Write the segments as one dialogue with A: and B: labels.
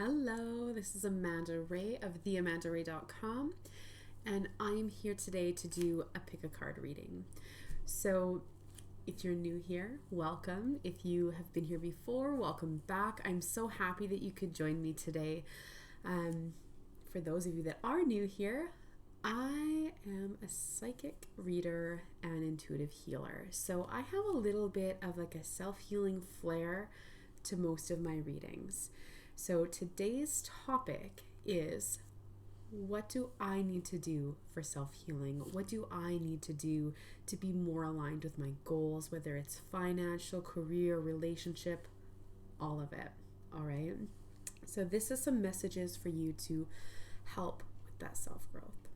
A: Hello, this is Amanda Ray of theamandaray.com, and I'm here today to do a pick a card reading. So if you're new here, welcome. If you have been here before, welcome back. I'm so happy that you could join me today. For those of you that are new here, I am a psychic reader and intuitive healer. So I have a little bit of like a self-healing flair to most of my readings. So today's topic is, what do I need to do for self-healing? What do I need to do to be more aligned with my goals, whether it's financial, career, relationship, all of it. All right. So this is some messages for you to help with that self-growth.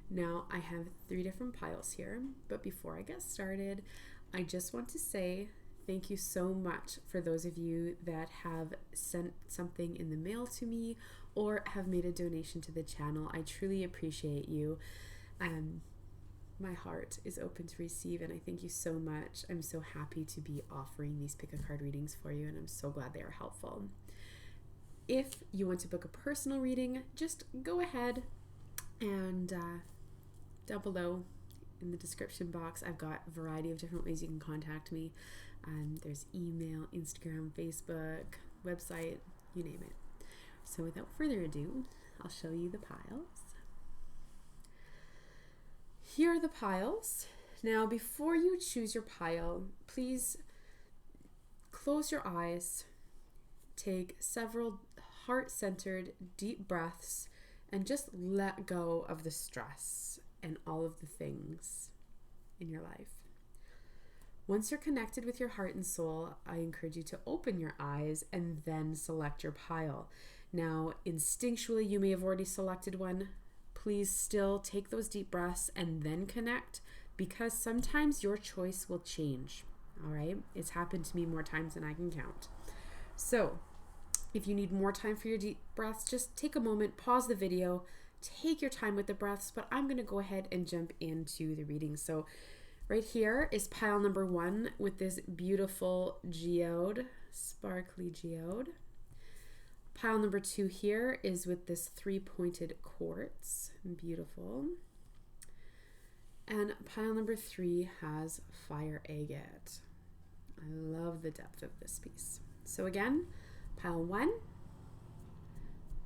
A: Now I have 3 different piles here, but before I get started, I just want to say thank you so much for those of you that have sent something in the mail to me or have made a donation to the channel. I truly appreciate you. My heart is open to receive, and I thank you so much. I'm so happy to be offering these pick a card readings for you, and I'm so glad they are helpful. If you want to book a personal reading, just go ahead and down below in the description box, I've got a variety of different ways you can contact me. There's email, Instagram, Facebook, website, you name it. So without further ado, I'll show you the piles. Here are the piles. Now, before you choose your pile, please close your eyes, take several heart-centered deep breaths, and just let go of the stress and all of the things in your life. Once you're connected with your heart and soul, I encourage you to open your eyes and then select your pile. Now, instinctually, you may have already selected one. Please still take those deep breaths and then connect, because sometimes your choice will change. All right? It's happened to me more times than I can count. So if you need more time for your deep breaths, just take a moment, pause the video, take your time with the breaths, but I'm going to go ahead and jump into the reading. So right here is pile number 1 with this beautiful geode, sparkly geode. Pile number 2 here is with this 3-pointed quartz, beautiful. And pile number 3 has fire agate. I love the depth of this piece. So again, pile 1,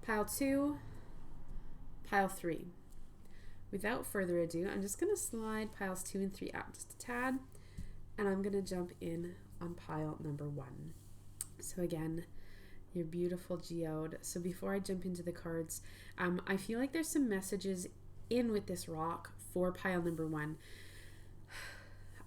A: pile 2, pile 3. Without further ado, I'm just going to slide piles 2 and 3 out just a tad, and I'm going to jump in on pile number 1. So again, your beautiful geode. So before I jump into the cards, I feel like there's some messages in with this rock for pile number 1.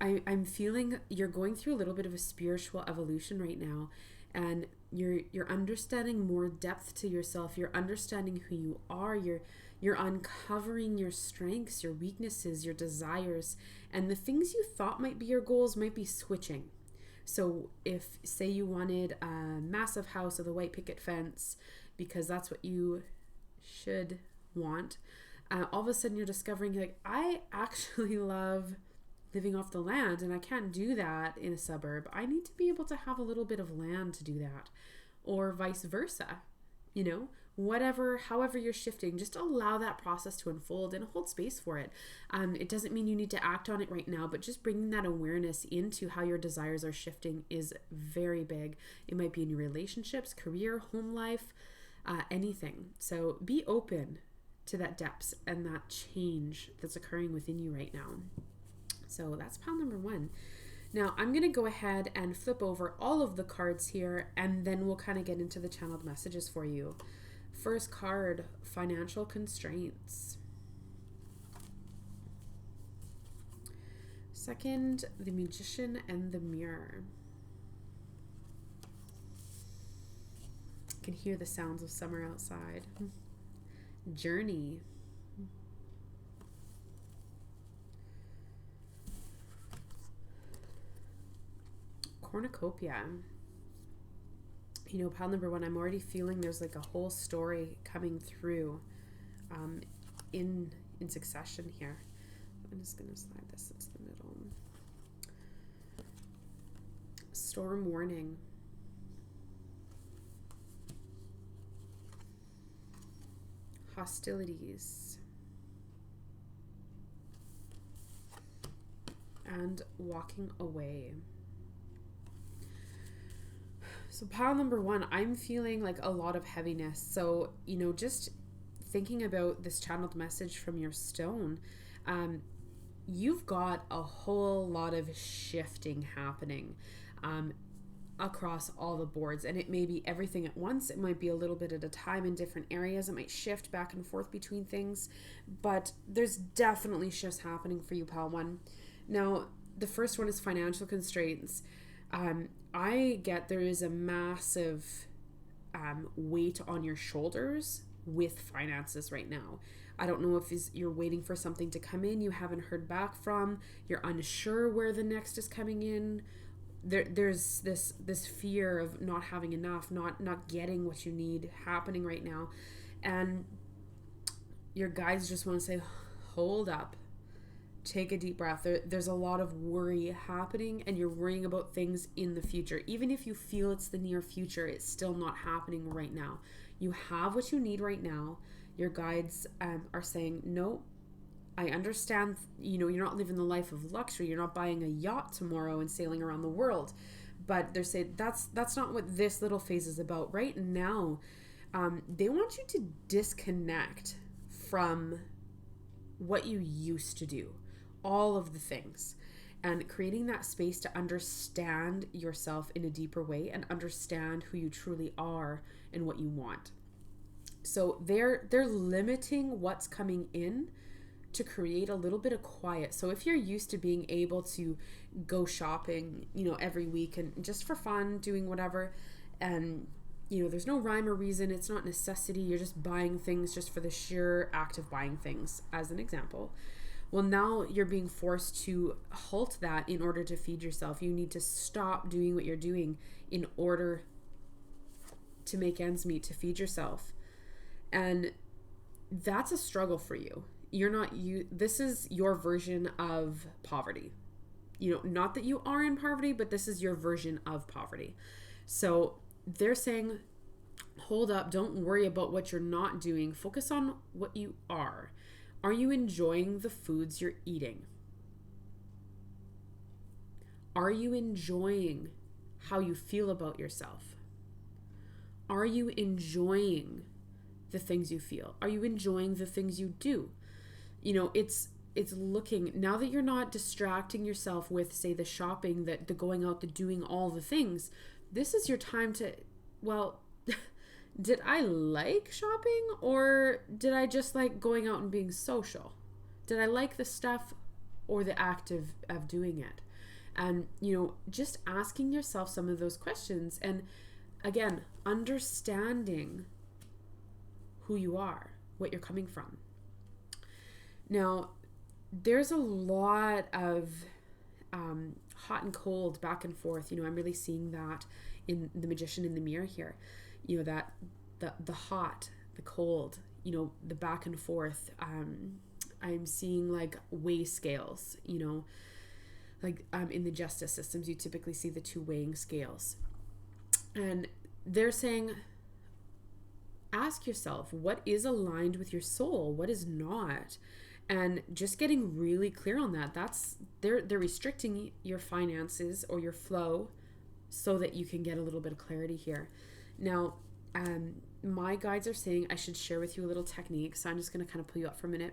A: I'm feeling you're going through a little bit of a spiritual evolution right now, and you're understanding more depth to yourself. You're understanding who you are. You're uncovering your strengths, your weaknesses, your desires, and the things you thought might be your goals might be switching. So if, say, you wanted a massive house with a white picket fence because that's what you should want, all of a sudden you're discovering, like, I actually love living off the land, and I can't do that in a suburb. I need to be able to have a little bit of land to do that, or vice versa. You know, whatever, however you're shifting, just allow that process to unfold and hold space for it. It doesn't mean you need to act on it right now, but just bringing that awareness into how your desires are shifting is very big. It might be in your relationships, career, home life, anything. So be open to that depth and that change that's occurring within you right now. So that's pile number 1. Now I'm going to go ahead and flip over all of the cards here, and then we'll kind of get into the channeled messages for you. First card, financial constraints. Second, the magician and the mirror. You can hear the sounds of summer outside. Journey. Cornucopia. You know, pile number 1, I'm already feeling there's like a whole story coming through in succession here. I'm just going to slide this into the middle. Storm warning. hostilities, and walking away. So pile number one, I'm feeling like a lot of heaviness. So, just thinking about this channeled message from your stone, you've got a whole lot of shifting happening across all the boards, and it may be everything at once. It might be a little bit at a time in different areas. It might shift back and forth between things, but there's definitely shifts happening for you, pile one. Now, the first one is financial constraints. I get there is a massive weight on your shoulders with finances right now. I don't know if you're waiting for something to come in you haven't heard back from, you're unsure where the next is coming in. There's this fear of not having enough, not getting what you need happening right now. And your guides just want to say, hold up, take a deep breath. There's a lot of worry happening, and you're worrying about things in the future. Even if you feel it's the near future, it's still not happening right now. You have what you need right now. Your guides are saying, no, I understand, you're not living the life of luxury. You're not buying a yacht tomorrow and sailing around the world. But they're saying that's not what this little phase is about. Right now, they want you to disconnect from what you used to do, all of the things, and creating that space to understand yourself in a deeper way and understand who you truly are and what you want. So they're limiting what's coming in to create a little bit of quiet. So if you're used to being able to go shopping, every week and just for fun, doing whatever, and there's no rhyme or reason, it's not necessity, you're just buying things just for the sheer act of buying things, as an example. Well, now you're being forced to halt that in order to feed yourself. You need to stop doing what you're doing in order to make ends meet, to feed yourself. And that's a struggle for you. This is your version of poverty. Not that you are in poverty, but this is your version of poverty. So they're saying, hold up, don't worry about what you're not doing. Focus on what you are. Are you enjoying the foods you're eating? Are you enjoying how you feel about yourself? Are you enjoying the things you feel? Are you enjoying the things you do? It's looking, now that you're not distracting yourself with, say, the shopping, the going out, the doing all the things, this is your time to, well, did I like shopping, or did I just like going out and being social? Did I like the stuff or the act of doing it? And, just asking yourself some of those questions. And again, understanding who you are, what you're coming from. Now, there's a lot of hot and cold back and forth. I'm really seeing that in the Magician in the Mirror here. That the hot, the cold, the back and forth. I'm seeing like weigh scales, like in the justice systems, you typically see the two weighing scales. And they're saying, ask yourself, what is aligned with your soul? What is not? And just getting really clear on that. They're restricting your finances or your flow so that you can get a little bit of clarity here. Now, my guides are saying I should share with you a little technique. So I'm just going to kind of pull you up for a minute.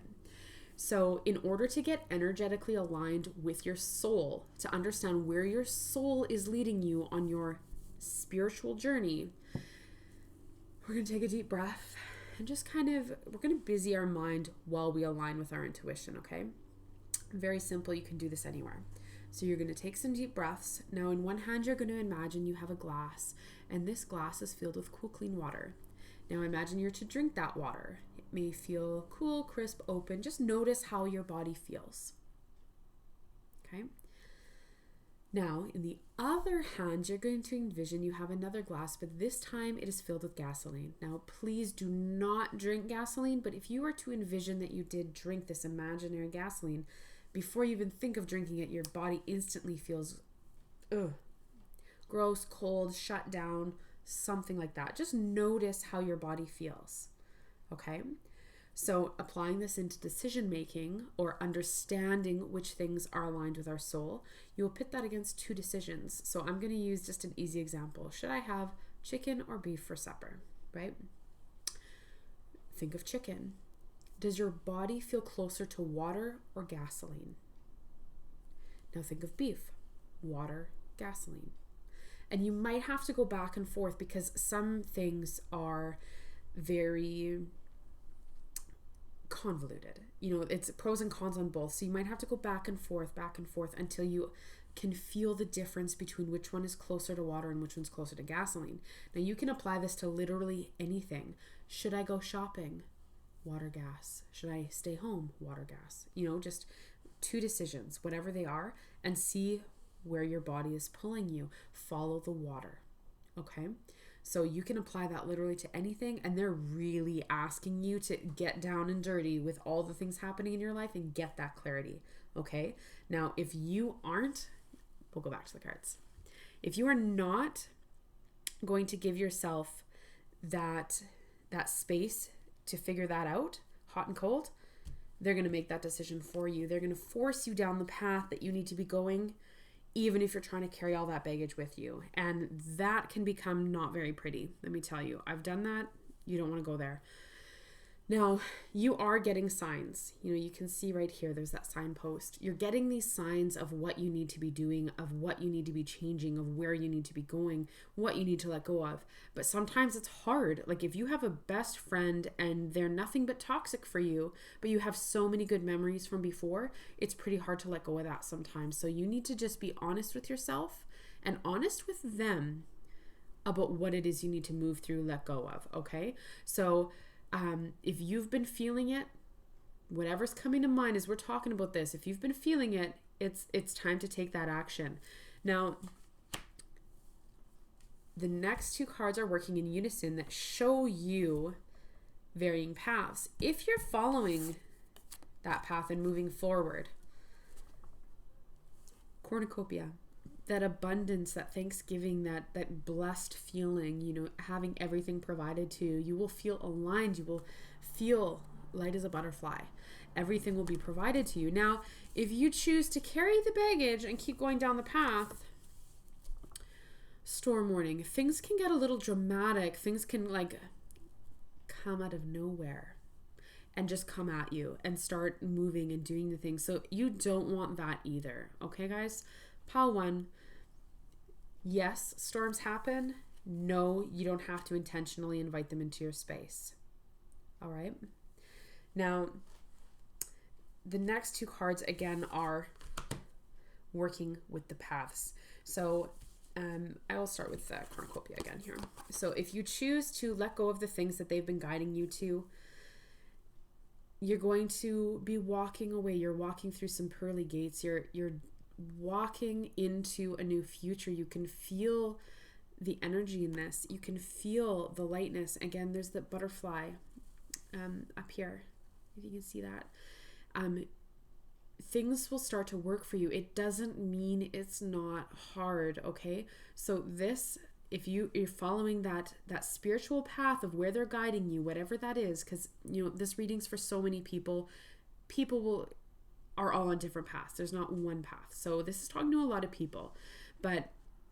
A: So in order to get energetically aligned with your soul, to understand where your soul is leading you on your spiritual journey, we're going to take a deep breath and just we're going to busy our mind while we align with our intuition, okay? Very simple. You can do this anywhere. So you're going to take some deep breaths. Now in one hand, you're going to imagine you have a glass, and this glass is filled with cool, clean water. Now imagine you're to drink that water. It may feel cool, crisp, open. Just notice how your body feels. Okay? Now, in the other hand, you're going to envision you have another glass, but this time it is filled with gasoline. Now, please do not drink gasoline, but if you were to envision that you did drink this imaginary gasoline, before you even think of drinking it, your body instantly feels gross, cold, shut down, something like that. Just notice how your body feels, okay? So applying this into decision making or understanding which things are aligned with our soul, you will pit that against two decisions. So I'm going to use just an easy example. Should I have chicken or beef for supper, right? Think of chicken. Does your body feel closer to water or gasoline? Now think of beef, water, gasoline. And you might have to go back and forth because some things are very convoluted. It's pros and cons on both. So you might have to go back and forth until you can feel the difference between which one is closer to water and which one's closer to gasoline. Now you can apply this to literally anything. Should I go shopping? Water, gas. Should I stay home? Water, gas. Just two decisions, whatever they are, and see where your body is pulling you. Follow the water. Okay? So you can apply that literally to anything, and they're really asking you to get down and dirty with all the things happening in your life and get that clarity. Okay? Now, if you aren't, we'll go back to the cards. If you are not going to give yourself that space to figure that out, hot and cold, they're going to make that decision for you. They're going to force you down the path that you need to be going, even if you're trying to carry all that baggage with you. And that can become not very pretty. Let me tell you, I've done that. You don't want to go there. Now, you are getting signs. You can see right here, there's that signpost. You're getting these signs of what you need to be doing, of what you need to be changing, of where you need to be going, what you need to let go of. But sometimes it's hard. Like if you have a best friend and they're nothing but toxic for you, but you have so many good memories from before, it's pretty hard to let go of that sometimes. So you need to just be honest with yourself and honest with them about what it is you need to move through, let go of. Okay? So if you've been feeling it, whatever's coming to mind as we're talking about this, if you've been feeling it, it's time to take that action. Now, the next two cards are working in unison that show you varying paths. If you're following that path and moving forward, cornucopia, that abundance, that thanksgiving, that blessed feeling, having everything provided to you, you will feel aligned, you will feel light as a butterfly. Everything will be provided to you. Now, if you choose to carry the baggage and keep going down the path, storm warning, things can get a little dramatic. Things can come out of nowhere and just come at you and start moving and doing the things. So you don't want that either. Okay, guys? Pile 1, yes, storms happen. No, you don't have to intentionally invite them into your space. All right. Now, the next two cards again are working with the paths. So I will start with the cornucopia again here. So if you choose to let go of the things that they've been guiding you to, you're going to be walking away. You're walking through some pearly gates. You're walking into a new future. You can feel the energy in this. You can feel the lightness. Again, there's the butterfly up here, if you can see that. Things will start to work for you. It doesn't mean it's not hard, okay? So this, if you're following that spiritual path of where they're guiding you, whatever that is, because this reading's for so many people. People are all on different paths. There's not one path. So this is talking to a lot of people. But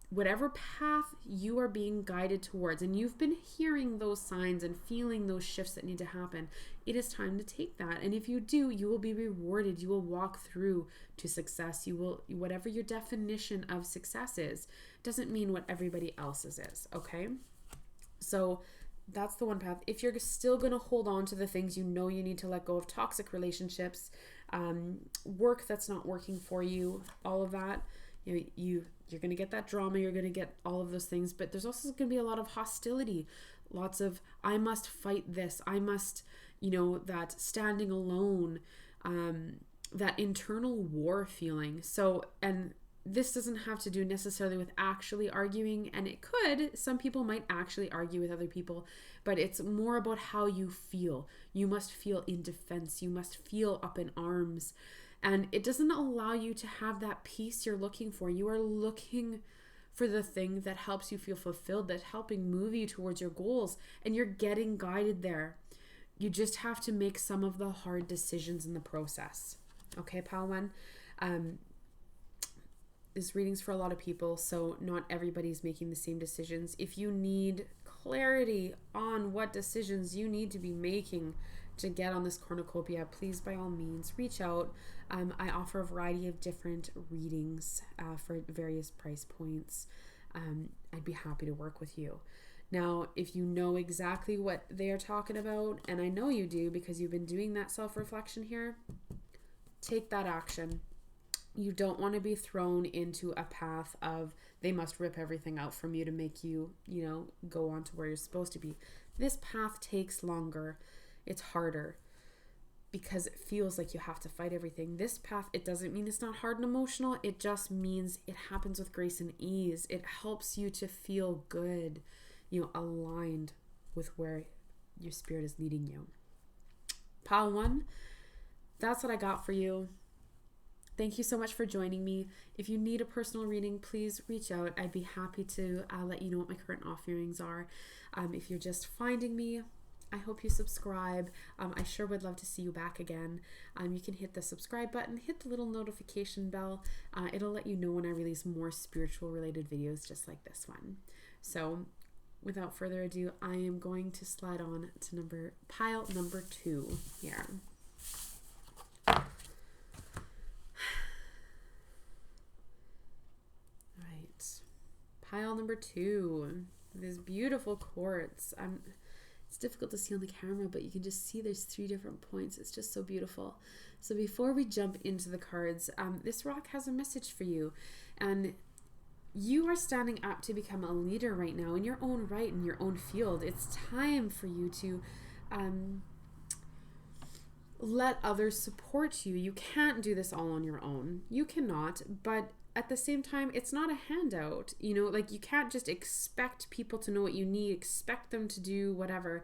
A: whatever path you are being guided towards, and you've been hearing those signs and feeling those shifts that need to happen, it is time to take that. And if you do, you will be rewarded. You will walk through to success. You will, whatever your definition of success is, doesn't mean what everybody else's is, okay? So that's the one path. If you're still going to hold on to the things you need to let go of, toxic relationships, work that's not working for you, all of that, you're going to get that drama, you're going to get all of those things, but there's also going to be a lot of hostility, lots of, I must fight this, I must, that standing alone, that internal war feeling. So, and this doesn't have to do necessarily with actually arguing, and it could, some people might actually argue with other people, but it's more about how you feel. You must feel in defense. You must feel up in arms. And it doesn't allow you to have that peace you're looking for. You are looking for the thing that helps you feel fulfilled, that's helping move you towards your goals, and you're getting guided there. you just have to make some of the hard decisions in the process. Okay, Pile 1? This reading's for a lot of people, so not everybody's making the same decisions. If you need clarity on what decisions you need to be making to get on this cornucopia, please by all means reach out. I offer a variety of different readings for various price points. I'd be happy to work with you. Now, if you know exactly what they are talking about, and I know you do because you've been doing that self-reflection here, take that action. You don't want to be thrown into a path of they must rip everything out from you to make you, go on to where you're supposed to be. This path takes longer. It's harder because it feels like you have to fight everything. This path, it doesn't mean it's not hard and emotional. It just means it happens with grace and ease. It helps you to feel good, aligned with where your spirit is leading you. Pile 1, that's what I got for you. Thank you so much for joining me. If you need a personal reading, please reach out. I'd be happy to let you know what my current offerings are. If you're just finding me, I hope you subscribe. I sure would love to see you back again. You can hit the subscribe button, hit the little notification bell. It'll let you know when I release more spiritual related videos just like this one. So without further ado, I am going to slide on to pile number 2 here. Pile number 2, this beautiful quartz. It's difficult to see on the camera, but you can just see there's 3 different points. It's just so beautiful. So before we jump into the cards, this rock has a message for you. And you are standing up to become a leader right now in your own right, in your own field. It's time for you to let others support you. You can't do this all on your own. You cannot, but at the same time, it's not a handout, you can't just expect people to know what you need, expect them to do whatever.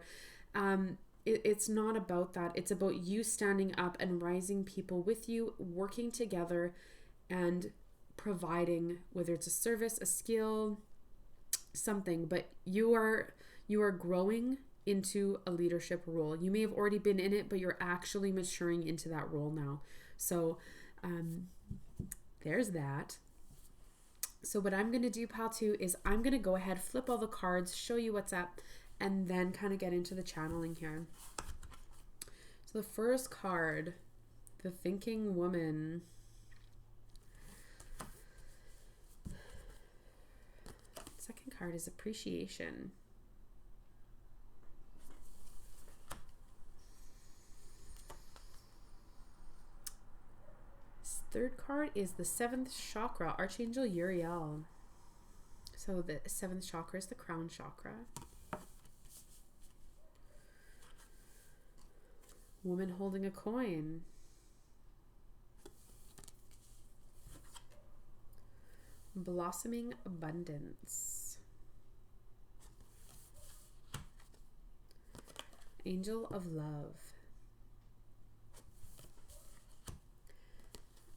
A: It's not about that. It's about you standing up and rising people with you, working together and providing, whether it's a service, a skill, something, but you are growing into a leadership role. You may have already been in it, but you're actually maturing into that role now. So, there's that. So what I'm going to do, Pile 2, is I'm going to go ahead, flip all the cards, show you what's up, and then kind of get into the channeling here. So the first card, the Thinking Woman. Second card is Appreciation. Third card is the 7th chakra, Archangel Uriel. So the 7th chakra is the crown chakra. Woman holding a coin. Blossoming abundance. Angel of love.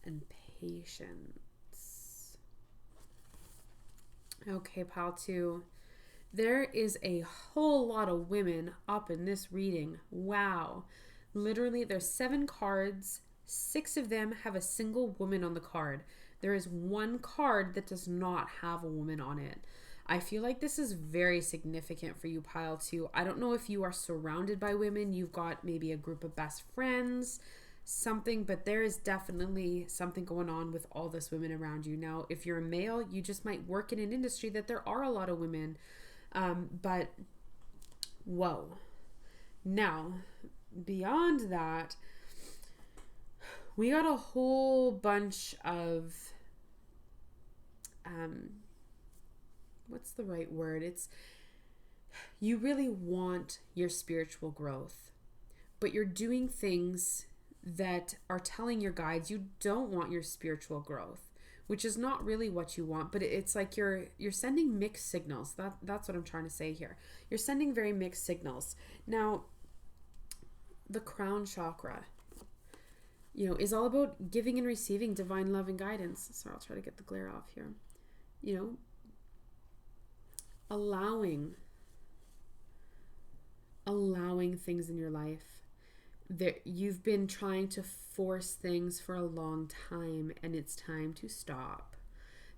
A: And patience. Okay, Pile 2. There is a whole lot of women up in this reading. Wow. Literally, there's 7 cards. 6 of them have a single woman on the card. There is 1 card that does not have a woman on it. I feel like this is very significant for you, Pile 2. I don't know if you are surrounded by women. You've got maybe a group of best friends, something, but there is definitely something going on with all this women around you. Now, if you're a male, you just might work in an industry that there are a lot of women, but whoa. Now, beyond that, we got a whole bunch of what's the right word? It's you really want your spiritual growth, but you're doing things that are telling your guides you don't want your spiritual growth, which is not really what you want, but it's like you're sending mixed signals. That's what I'm trying to say here. You're sending very mixed signals. Now, the crown chakra, is all about giving and receiving divine love and guidance. Sorry, I'll try to get the glare off here. allowing things in your life. You've been trying to force things for a long time, and it's time to stop,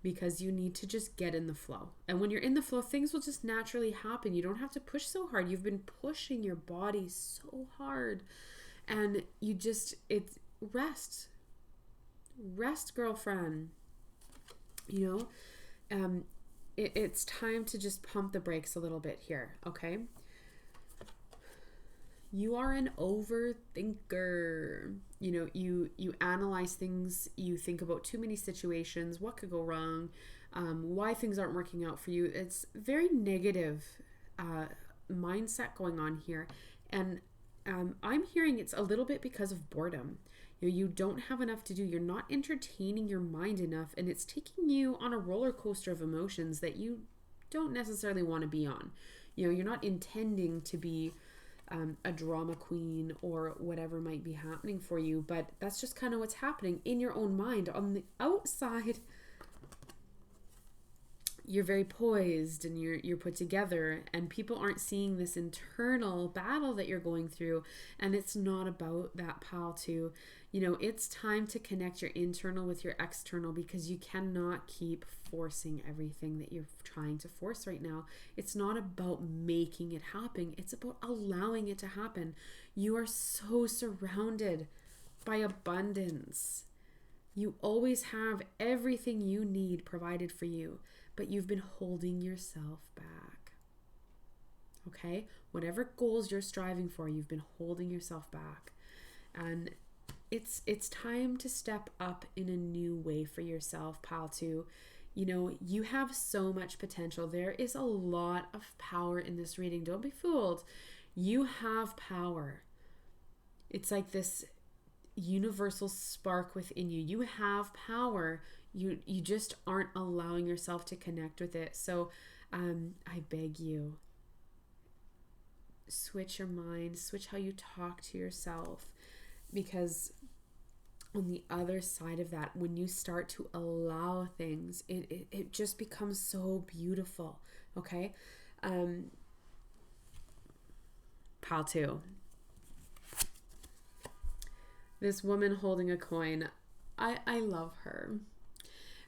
A: because you need to just get in the flow. And when you're in the flow, things will just naturally happen. You don't have to push so hard. You've been pushing your body so hard, and it's rest, girlfriend. It's time to just pump the brakes a little bit here, okay? You are an overthinker. You analyze things, you think about too many situations, what could go wrong, why things aren't working out for you. It's very negative mindset going on here. And I'm hearing it's a little bit because of boredom. You don't have enough to do. You're not entertaining your mind enough, and it's taking you on a roller coaster of emotions that you don't necessarily want to be on. You're not intending to be a drama queen or whatever might be happening for you, but that's just kind of what's happening in your own mind. On the outside, you're very poised and you're put together, and people aren't seeing this internal battle that you're going through. And it's not about that, pal, too. It's time to connect your internal with your external, because you cannot keep forcing everything that you're trying to force right now. It's not about making it happen. It's about allowing it to happen. You are so surrounded by abundance. You always have everything you need provided for you, but you've been holding yourself back. Okay? Whatever goals you're striving for, you've been holding yourself back. And it's time to step up in a new way for yourself, pal, too. You have so much potential. There is a lot of power in this reading. Don't be fooled. You have power. It's like this universal spark within you. You have power. You just aren't allowing yourself to connect with it. So I beg you, switch your mind, switch how you talk to yourself, because on the other side of that, when you start to allow things, it just becomes so beautiful. Okay? Pal 2. This woman holding a coin, I love her.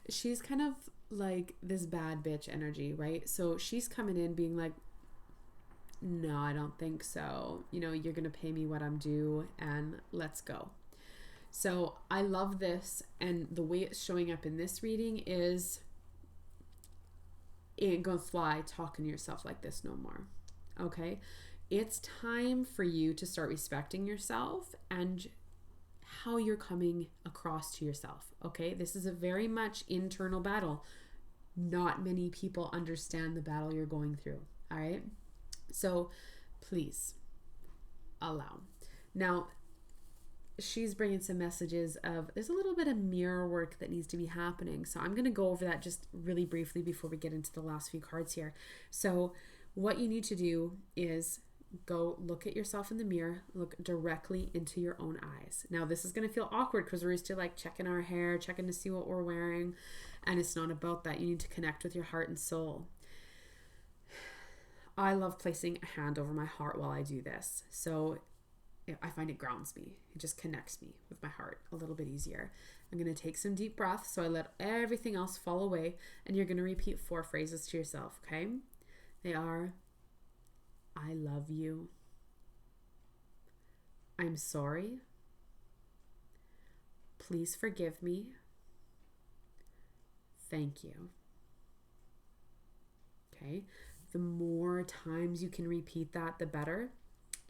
A: She's kind of like this bad bitch energy, right? So she's coming in being like, no, I don't think so. You're going to pay me what I'm due, and let's go. So I love this. And the way it's showing up in this reading is, it ain't gonna fly talking to yourself like this no more. Okay? It's time for you to start respecting yourself and how you're coming across to yourself. Okay? This is a very much internal battle. Not many people understand the battle you're going through. All right? So please allow. Now, she's bringing some messages of, there's a little bit of mirror work that needs to be happening. So I'm going to go over that just really briefly before we get into the last few cards here. So what you need to do is go look at yourself in the mirror, look directly into your own eyes. Now, this is going to feel awkward because we're used to like checking our hair, checking to see what we're wearing. And it's not about that. You need to connect with your heart and soul. I love placing a hand over my heart while I do this. So I find it grounds me. It just connects me with my heart a little bit easier. I'm going to take some deep breaths so I let everything else fall away, and you're going to repeat 4 phrases to yourself, okay? They are, I love you. I'm sorry. Please forgive me. Thank you. Okay? The more times you can repeat that, the better.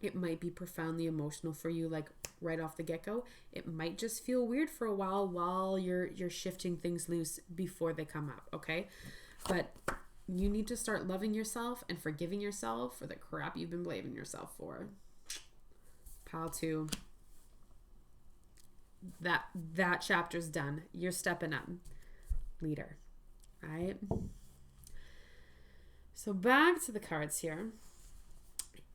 A: It might be profoundly emotional for you, like right off the get-go. It might just feel weird for a while you're shifting things loose before they come up, okay? But you need to start loving yourself and forgiving yourself for the crap you've been blaming yourself for. Pal 2. That chapter's done. You're stepping up. Leader. All right? So back to the cards here.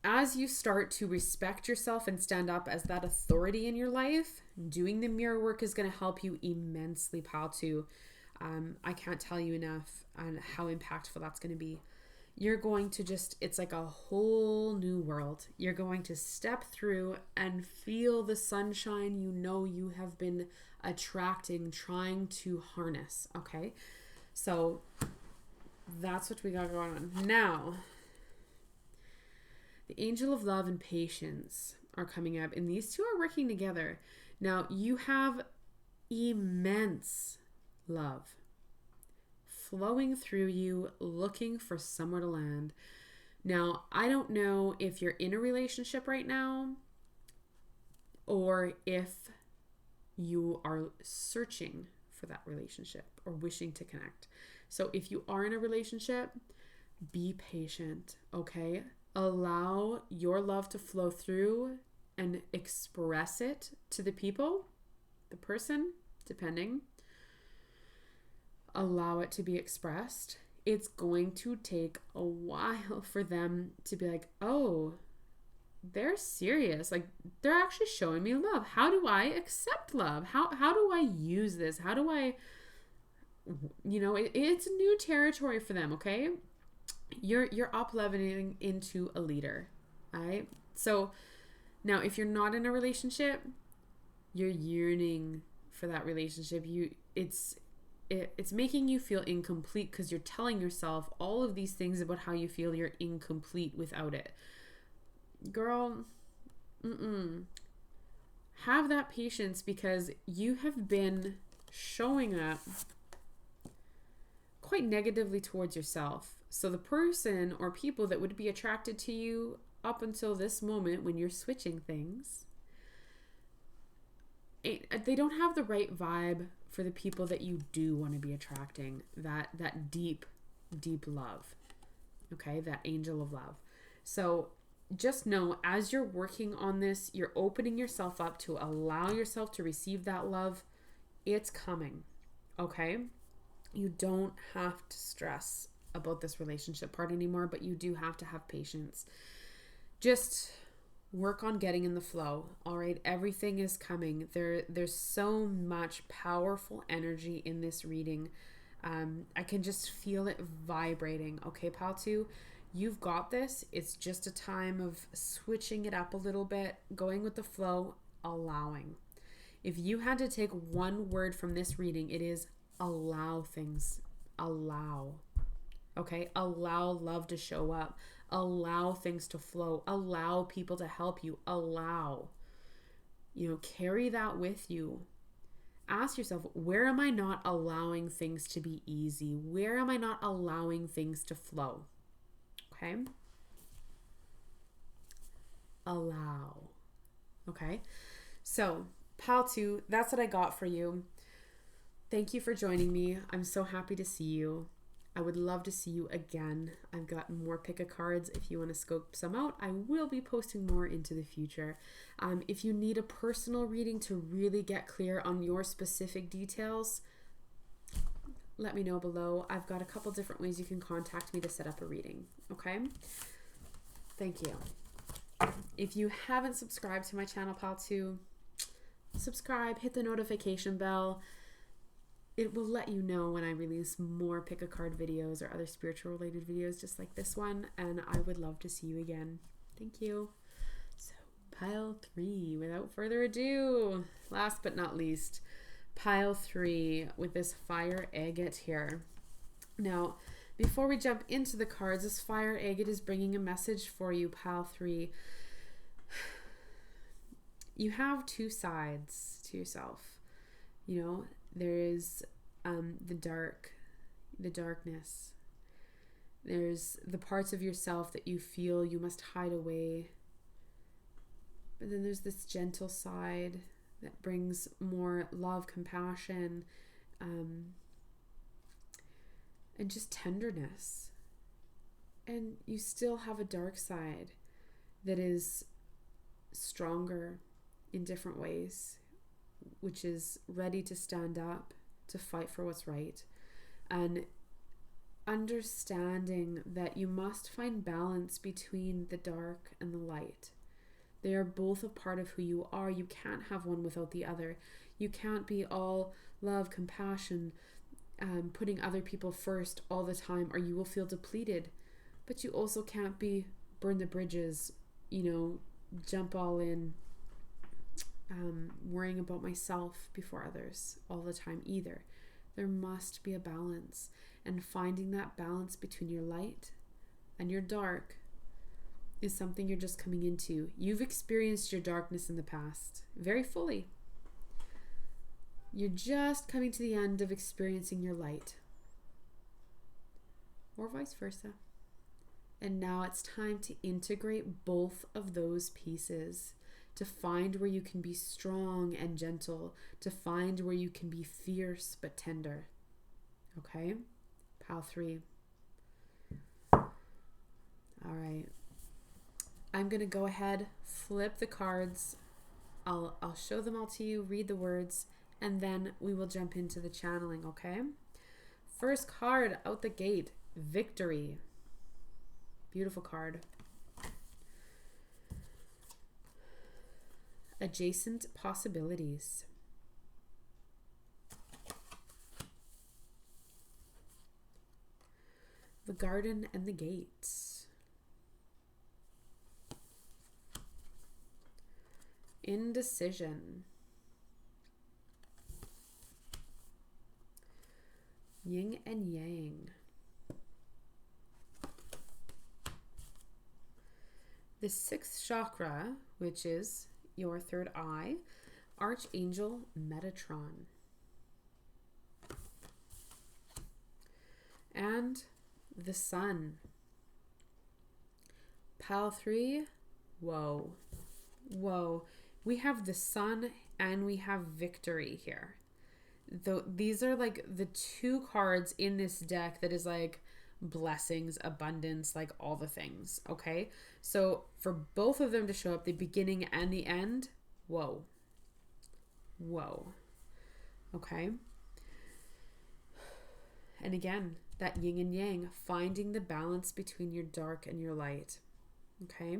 A: As you start to respect yourself and stand up as that authority in your life, doing the mirror work is going to help you immensely, pal, too. I can't tell you enough on how impactful that's going to be. you're going to it's like a whole new world. You're going to step through and feel the sunshine you have been attracting, trying to harness. Okay. So that's what we got going on. Now, the angel of love and patience are coming up, and these two are working together. Now, you have immense love flowing through you, looking for somewhere to land. Now, I don't know if you're in a relationship right now or if you are searching for that relationship or wishing to connect. So if you are in a relationship, be patient, okay? Allow your love to flow through and express it to the people, the person, depending. Allow it to be expressed. It's going to take a while for them to be like, oh, they're serious. Like, they're actually showing me love. How do I accept love? How do I use this? How do I, it's new territory for them, okay? You're up leveling into a leader, all right? So now if you're not in a relationship, you're yearning for that relationship. It's making you feel incomplete because you're telling yourself all of these things about how you feel you're incomplete without it. Girl, have that patience, because you have been showing up quite negatively towards yourself. So the person or people that would be attracted to you up until this moment when you're switching things, they don't have the right vibe for the people that you do want to be attracting, that deep love, okay, that angel of love. So just know, as you're working on this, you're opening yourself up to allow yourself to receive that love. It's coming, okay? You don't have to stress about this relationship part anymore, but you do have to have patience. Just work on getting in the flow. All right. Everything is coming. There's so much powerful energy in this reading. I can just feel it vibrating. Okay, pal two, you've got this. It's just a time of switching it up a little bit, going with the flow, allowing. If you had to take one word from this reading, it is allow things. Allow. Okay. Allow love to show up. Allow things to flow. Allow people to help you. Allow. Carry that with you. Ask yourself, where am I not allowing things to be easy? Where am I not allowing things to flow? Okay? Allow. Okay? So, pal two, that's what I got for you. Thank you for joining me. I'm so happy to see you. I would love to see you again. I've got more pick-a-cards if you want to scope some out. I will be posting more into the future. If you need a personal reading to really get clear on your specific details, let me know below. I've got a couple different ways you can contact me to set up a reading. Okay? Thank you. If you haven't subscribed to my channel, pal two, subscribe, hit the notification bell. It will let you know when I release more pick-a-card videos or other spiritual related videos just like this one, and I would love to see you again. Thank you. So, pile three, without further ado, last but not least, pile three with this fire agate here. Now, before we jump into the cards, this fire agate is bringing a message for you, pile three. You have two sides to yourself. There is the darkness. There's the parts of yourself that you feel you must hide away. But then there's this gentle side that brings more love, compassion, and just tenderness. And you still have a dark side that is stronger in different ways, which is ready to stand up, to fight for what's right, and understanding that you must find balance between the dark and the light. They are both a part of who you are. You can't have one without the other. You can't be all love, compassion, putting other people first all the time, or you will feel depleted. But you also can't be burn the bridges, jump all in, worrying about myself before others all the time either. There must be a balance, and finding that balance between your light and your dark is something you're just coming into. You've experienced your darkness in the past very fully. You're just coming to the end of experiencing your light, or vice versa. And now it's time to integrate both of those pieces, to find where you can be strong and gentle, to find where you can be fierce but tender. Okay? Pile 3. All right. I'm going to go ahead, flip the cards. I'll show them all to you, read the words, and then we will jump into the channeling, okay? First card out the gate, Victory. Beautiful card. Adjacent possibilities. The garden and the gates. Indecision. Yin and yang. The 6th chakra, which is your 3rd eye, Archangel Metatron. And the sun. Pile 3, whoa. We have the sun and we have victory here. These are like the 2 cards in this deck that is like blessings, abundance, like all the things, okay? So for both of them to show up, the beginning and the end, whoa. Okay? And again, that yin and yang, finding the balance between your dark and your light, okay?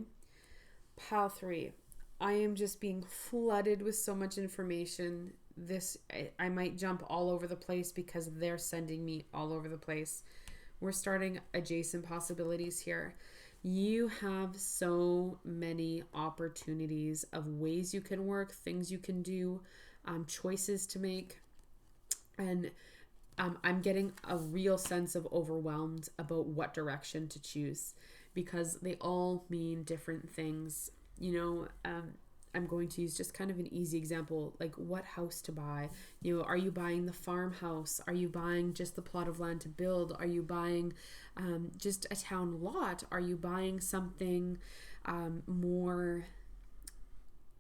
A: Pile 3, I am just being flooded with so much information. I might jump all over the place because they're sending me all over the place. We're starting adjacent possibilities here. You have so many opportunities of ways you can work, things you can do, choices to make. And I'm getting a real sense of overwhelmed about what direction to choose because they all mean different things. I'm going to use just kind of an easy example, like what house to buy. Are you buying the farmhouse? Are you buying just the plot of land to build? Are you buying just a town lot? Are you buying something more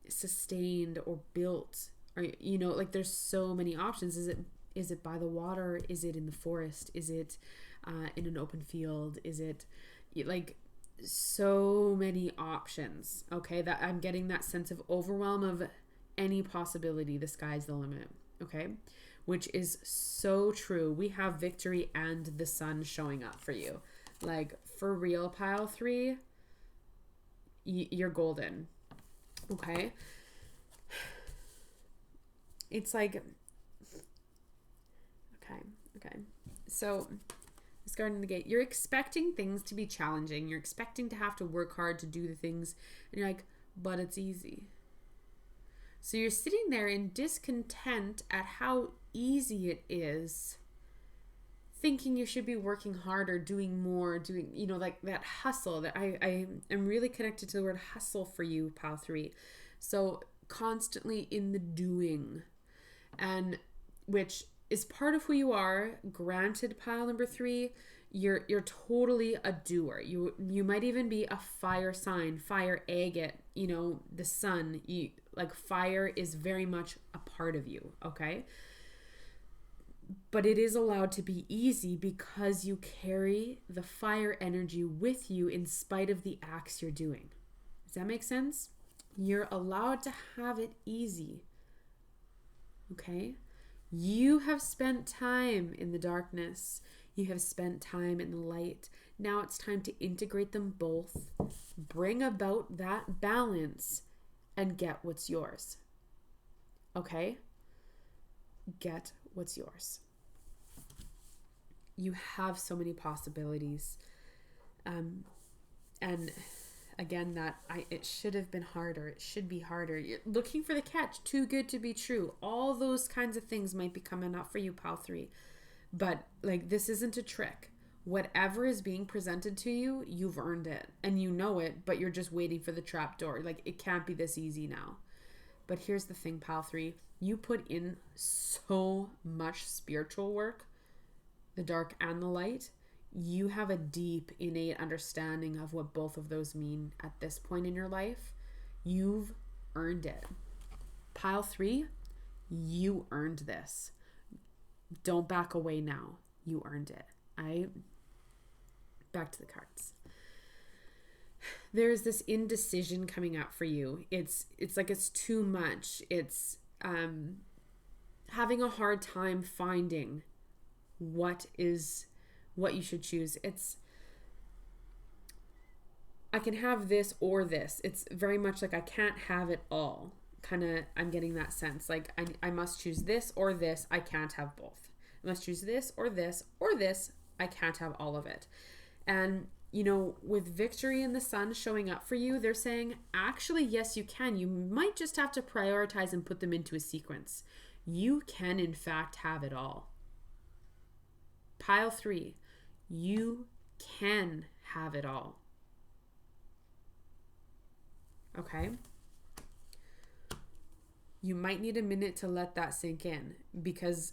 A: sustained or built? Like there's so many options. Is it by the water? Is it in the forest? Is it in an open field? Is it like so many options, okay? That I'm getting that sense of overwhelm of any possibility. The sky's the limit, okay? Which is so true. We have victory and the sun showing up for you. Like for real, pile 3, you're golden, okay? It's like, okay. So this garden in the gate, you're expecting things to be challenging. You're expecting to have to work hard to do the things. And you're like, but it's easy. So you're sitting there in discontent at how easy it is, thinking you should be working harder, doing more, like that hustle. That I am really connected to the word hustle for you, pile 3. So constantly in the doing, and which is part of who you are. Granted, pile number 3, you're totally a doer. You might even be a fire sign, fire agate, the sun. Like fire is very much a part of you, okay? But it is allowed to be easy because you carry the fire energy with you in spite of the acts you're doing. Does that make sense? You're allowed to have it easy, okay? You have spent time in the darkness. You have spent time in the light. Now it's time to integrate them both, bring about that balance, and get what's yours. Okay? Get what's yours. You have so many possibilities. And again, it should have been harder. It should be harder. You're looking for the catch. Too good to be true. All those kinds of things might be coming up for you, pile 3. But like, this isn't a trick. Whatever is being presented to you, you've earned it and you know it, but you're just waiting for the trap door. Like, it can't be this easy now. But here's the thing, pile 3, you put in so much spiritual work, the dark and the light. You have a deep, innate understanding of what both of those mean at this point in your life. You've earned it. Pile 3, you earned this. Don't back away now. You earned it. Back to the cards. There's this indecision coming up for you. It's like it's too much. It's having a hard time finding what you should choose. I can have this or this. It's very much like I can't have it all. Kind of, I'm getting that sense. Like I must choose this or this. I can't have both. I must choose this or this or this. I can't have all of it. And, you know, with Victory and the Sun showing up for you, they're saying, actually, yes, you can. You might just have to prioritize and put them into a sequence. You can, in fact, have it all. Pile 3, you can have it all. Okay? You might need a minute to let that sink in because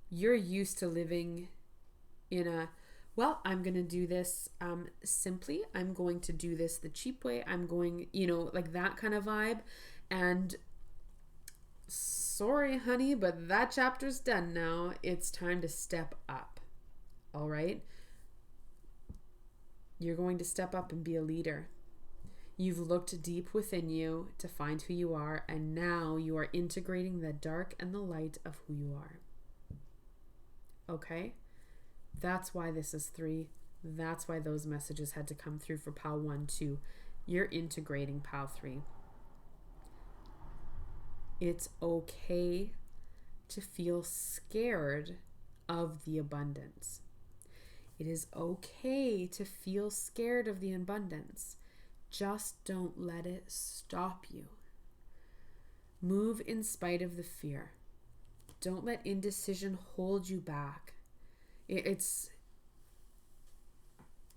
A: you're used to living in I'm going to do this simply. I'm going to do this the cheap way. I'm going, like that kind of vibe. And sorry, honey, but that chapter's done now. It's time to step up. All right? You're going to step up and be a leader. You've looked deep within you to find who you are, and now you are integrating the dark and the light of who you are. Okay? That's why this is 3. That's why those messages had to come through for pile 1 too. You're integrating pile 3. It's okay to feel scared of the abundance. It is okay to feel scared of the abundance. Just don't let it stop you. Move in spite of the fear. Don't let indecision hold you back.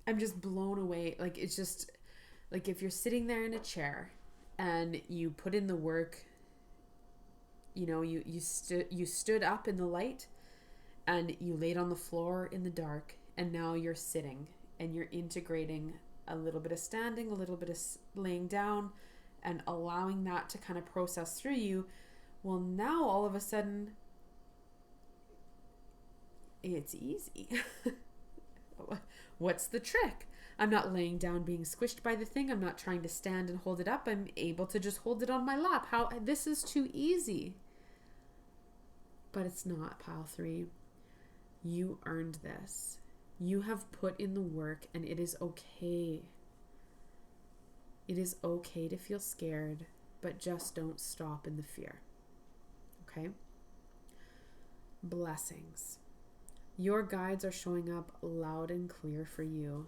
A: I'm just blown away. Like, it's just like if you're sitting there in a chair and you put in the work, you stood up in the light and you laid on the floor in the dark, and now you're sitting and you're integrating a little bit of standing, a little bit of laying down, and allowing that to kind of process through you. Well, now all of a sudden it's easy. What's the trick? I'm not laying down being squished by the thing. I'm not trying to stand and hold it up. I'm able to just hold it on my lap. This is too easy. But it's not, pile 3. You earned this. You have put in the work, and it is okay. It is okay to feel scared, but just don't stop in the fear. Okay? Blessings. Your guides are showing up loud and clear for you.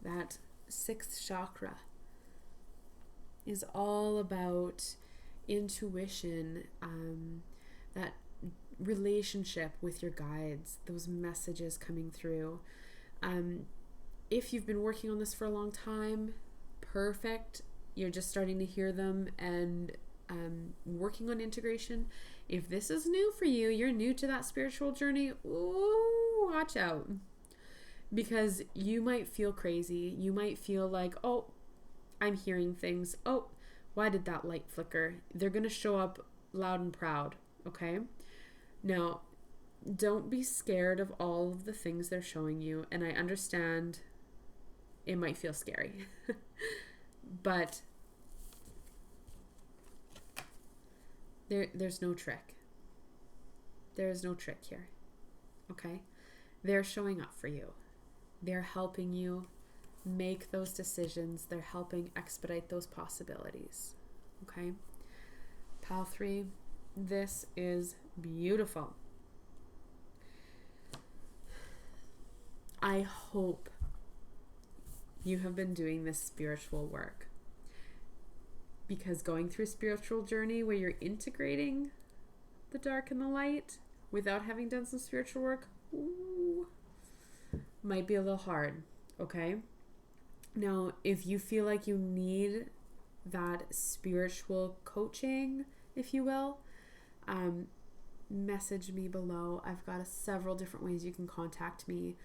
A: That 6th chakra is all about intuition, that relationship with your guides, those messages coming through. If you've been working on this for a long time, perfect. You're just starting to hear them and working on integration. If this is new for you, you're new to that spiritual journey, ooh, watch out. Because you might feel crazy. You might feel like, oh, I'm hearing things. Oh, why did that light flicker? They're going to show up loud and proud, okay? Now, don't be scared of all of the things they're showing you. And I understand it might feel scary. But there's no trick. There is no trick here. Okay? They're showing up for you. They're helping you make those decisions. They're helping expedite those possibilities. Okay? Pile 3, this is beautiful. I hope you have been doing this spiritual work. Because going through a spiritual journey where you're integrating the dark and the light without having done some spiritual work, might be a little hard, okay? Now, if you feel like you need that spiritual coaching, if you will, message me below. I've got several different ways you can contact me.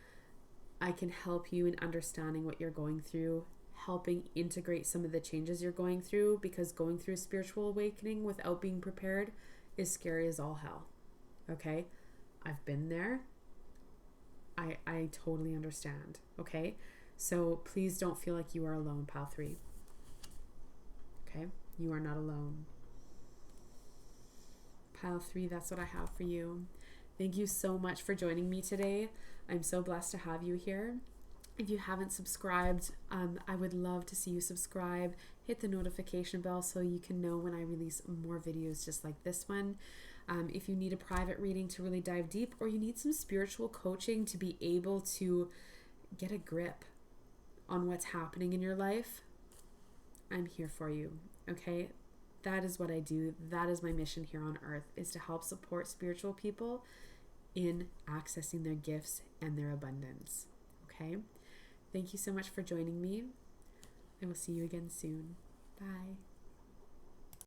A: I can help you in understanding what you're going through, helping integrate some of the changes you're going through, because going through a spiritual awakening without being prepared is scary as all hell. Okay? I've been there. I totally understand. Okay? So please don't feel like you are alone, Pile 3. Okay? You are not alone. Pile 3, that's what I have for you. Thank you so much for joining me today. I'm so blessed to have you here. If you haven't subscribed, I would love to see you subscribe. Hit the notification bell so you can know when I release more videos just like this one. If you need a private reading to really dive deep, or you need some spiritual coaching to be able to get a grip on what's happening in your life, I'm here for you, okay? That is what I do. That is my mission here on earth, is to help support spiritual people in accessing their gifts and their abundance, okay? Thank you so much for joining me. I will see you again soon. Bye.